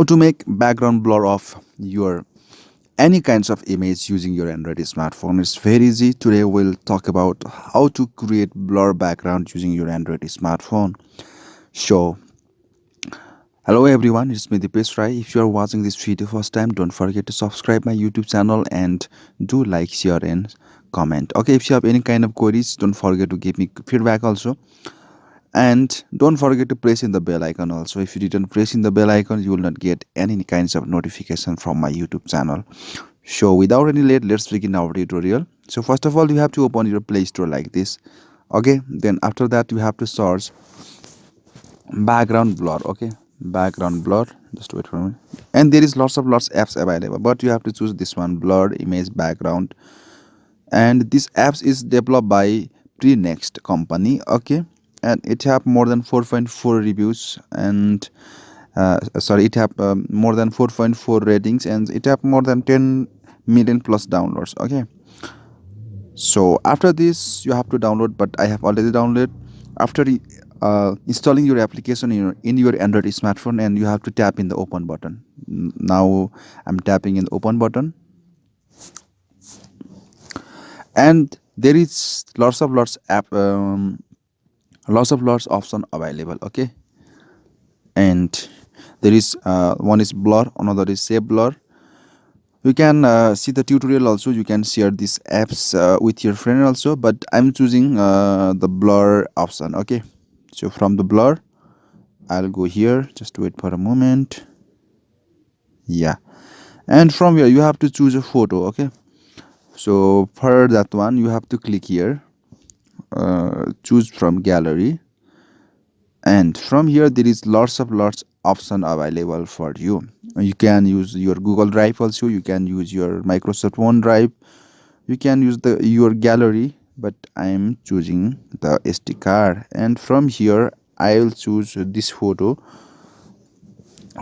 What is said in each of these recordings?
How to make background blur of your any kinds of image using your Android smartphone. It's very easy. Today we'll talk about how to create blur background using your Android smartphone. So hello everyone, it's me Dipesh Rai. If you are watching this video first time, don't forget to subscribe my YouTube channel and do like, share and comment. Okay, if you have any kind of queries, don't forget to give me feedback also. And don't forget to press in the bell icon also. If you didn't press in the bell icon, you will not get any kinds of notification from my YouTube channel. So without any late, let's begin our tutorial. So first of all, you have to open your Play Store like this. Okay, then after that you have to search background blur. Okay, background blur, just wait for a minute. And there is lots apps available, but you have to choose this one, blurred image background. And this apps is developed by Prenext company. Okay, and it have more than 4.4 reviews, and sorry, it have more than 4.4 ratings, and it have more than 10 million plus downloads. Okay, so after this you have to download, but I have already downloaded. After installing your application in your Android smartphone, and you have to tap in the open button. Now I'm tapping in the open button, and there is lots option available. Okay, and there is one is blur, another is save blur. You can see the tutorial also. You can share these apps with your friend also, but I'm choosing the blur option. Okay, so from the blur I'll go here, just wait for a moment. Yeah, and from here you have to choose a photo. Okay, so for that one you have to click here, choose from gallery, and from here there is lots option available for you. You can use your Google Drive also, you can use your Microsoft OneDrive, you can use your gallery, but I am choosing the SD card, and from here I will choose this photo.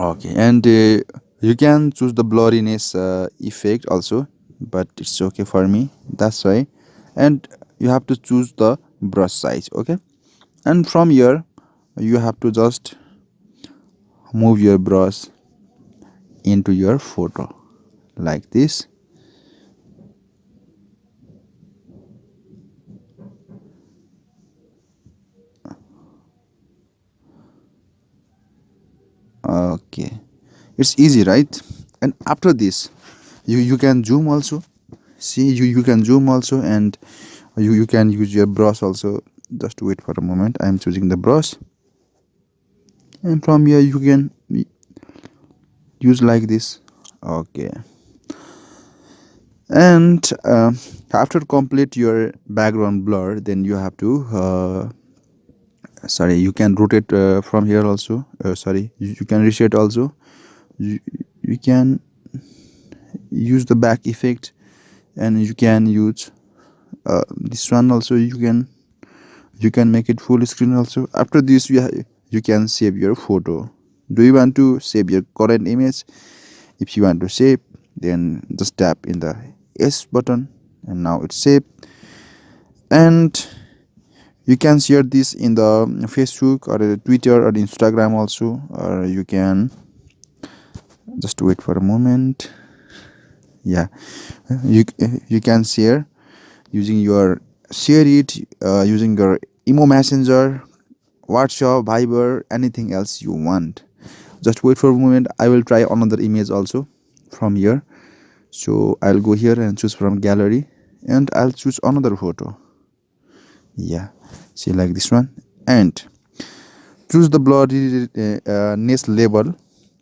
Okay, and you can choose the blurriness effect also, but it's okay for me, that's why. And you have to choose the brush size. Okay, and from here you have to just move your brush into your photo like this. Okay, it's easy, right? And after this you can zoom also. See, you can zoom also, and you can use your brush also. Just wait for a moment, I am choosing the brush, and from here you can use like this. Okay, and after complete your background blur, then you have to sorry, you can rotate from here also. Sorry, you can reset also. You can use the back effect, and you can use this one also. You can make it full screen also. After this you can save your photo. Do you want to save your current image? If you want to save, then just tap in the S button, and now it's saved. And you can share this in the Facebook or Twitter or Instagram also, or you can just wait for a moment. Yeah, you can share using your using your emo messenger, WhatsApp, Viber, anything else you want. Just wait for a moment, I will try another image also from here. So I'll go here and choose from gallery, and I'll choose another photo. Yeah, see, like this one, and choose the blurriness level.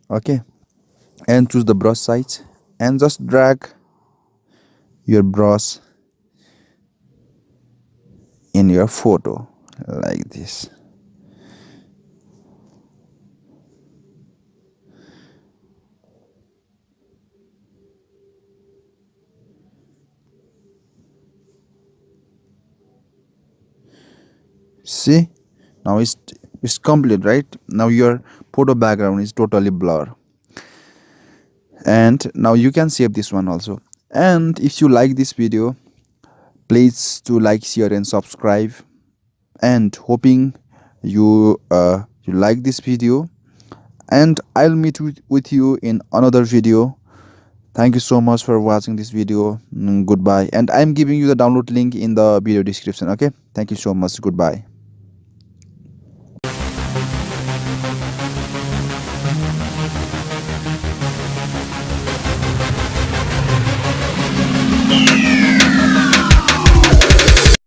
Okay, and choose the brush size, and just drag your brush in your photo like this. See, now it's complete, right? Now your photo background is totally blur, and now you can save this one also. And if you like this video, please to like, share and subscribe, and hoping you like this video. and I'll meet with you in another video. Thank you so much for watching this video. Goodbye, and I'm giving you the download link in the video description. Okay, thank you so much. Goodbye.